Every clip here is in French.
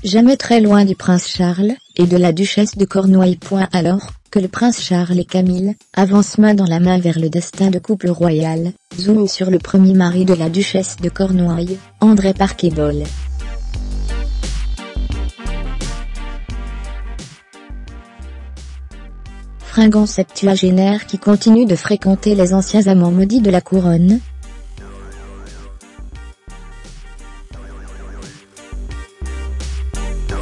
jamais très loin du prince Charles, et de la duchesse de Cornouailles. Alors que le prince Charles et Camille avancent main dans la main vers le destin de couple royal, zoom sur le premier mari de la duchesse de Cornouailles, André Parquet-Bol. Fringant septuagénaire qui continue de fréquenter les anciens amants maudits de la couronne.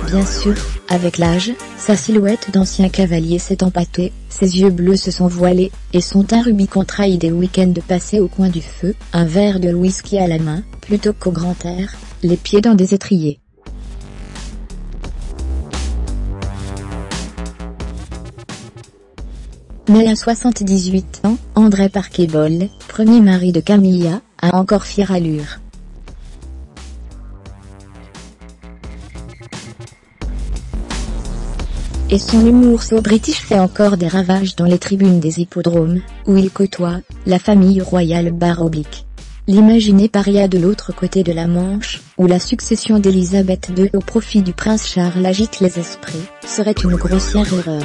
Bien sûr, avec l'âge, sa silhouette d'ancien cavalier s'est empâtée, ses yeux bleus se sont voilés, et son teint rubicond trahit des week-ends passés au coin du feu, un verre de whisky à la main, plutôt qu'au grand air, les pieds dans des étriers. Né à 78 ans, André Parquet-Bol, premier mari de Camilla, a encore fière allure. Et son humour so-british fait encore des ravages dans les tribunes des hippodromes, où il côtoie la famille royale /. L'imaginer paria de l'autre côté de la Manche, où la succession d'Élisabeth II au profit du prince Charles agite les esprits, serait une grossière erreur.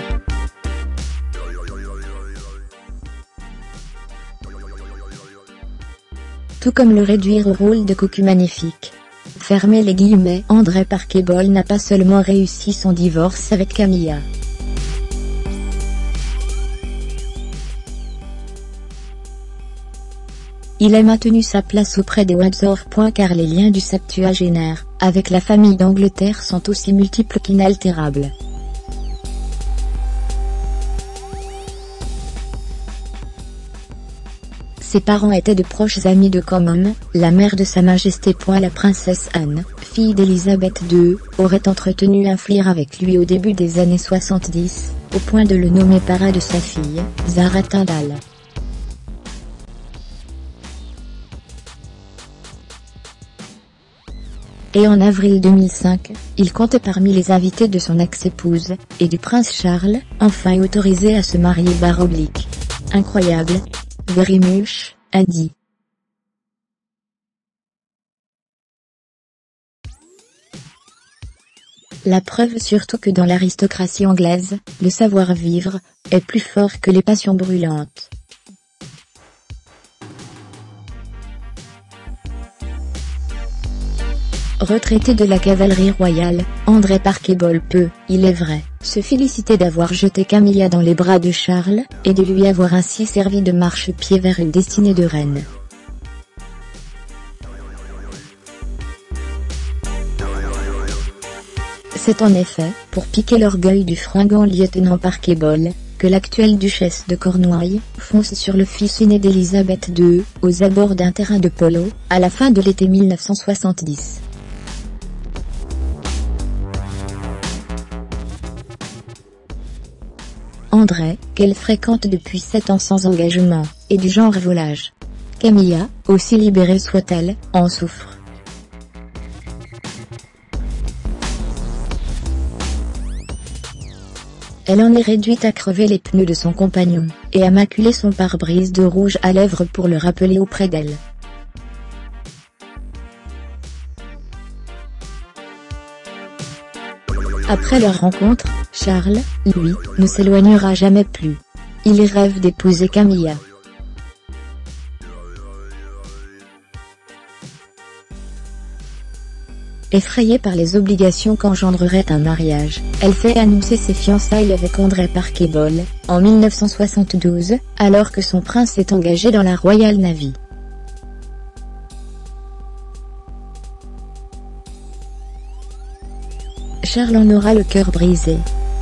Tout comme le réduire au rôle de cocu magnifique. Fermez les guillemets. André Parquet-Bol n'a pas seulement réussi son divorce avec Camilla. Il a maintenu sa place auprès des Windsor. Car les liens du septuagénaire avec la famille d'Angleterre sont aussi multiples qu'inaltérables. Ses parents étaient de proches amis de Common, la mère de Sa Majesté. La princesse Anne, fille d'Élisabeth II, aurait entretenu un flirt avec lui au début des années 70, au point de le nommer parrain de sa fille, Zara Tindall. Et en avril 2005, il comptait parmi les invités de son ex-épouse, et du prince Charles, enfin autorisé à se marier /. Incroyable. Very much, Andy. La preuve surtout que dans l'aristocratie anglaise, le savoir-vivre est plus fort que les passions brûlantes. Retraité de la cavalerie royale, André Parquet-Bol peut, il est vrai, se féliciter d'avoir jeté Camilla dans les bras de Charles, et de lui avoir ainsi servi de marchepied vers une destinée de reine. C'est en effet, pour piquer l'orgueil du fringant lieutenant Parquet-Bol, que l'actuelle duchesse de Cornouailles fonce sur le fils aîné d'Élisabeth II, aux abords d'un terrain de polo, à la fin de l'été 1970. André, qu'elle fréquente depuis 7 ans sans engagement, est du genre volage. Camilla, aussi libérée soit-elle, en souffre. Elle en est réduite à crever les pneus de son compagnon, et à maculer son pare-brise de rouge à lèvres pour le rappeler auprès d'elle. Après leur rencontre, Charles, lui, ne s'éloignera jamais plus. Il rêve d'épouser Camilla. Effrayée par les obligations qu'engendrerait un mariage, elle fait annoncer ses fiançailles avec André Parquet-Bol, en 1972, alors que son prince est engagé dans la Royal Navy. Charles en aura le cœur brisé.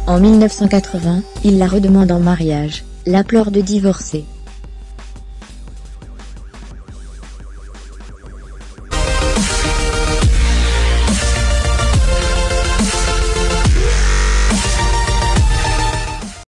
En 1980, il la redemande en mariage, l'implore de divorcer.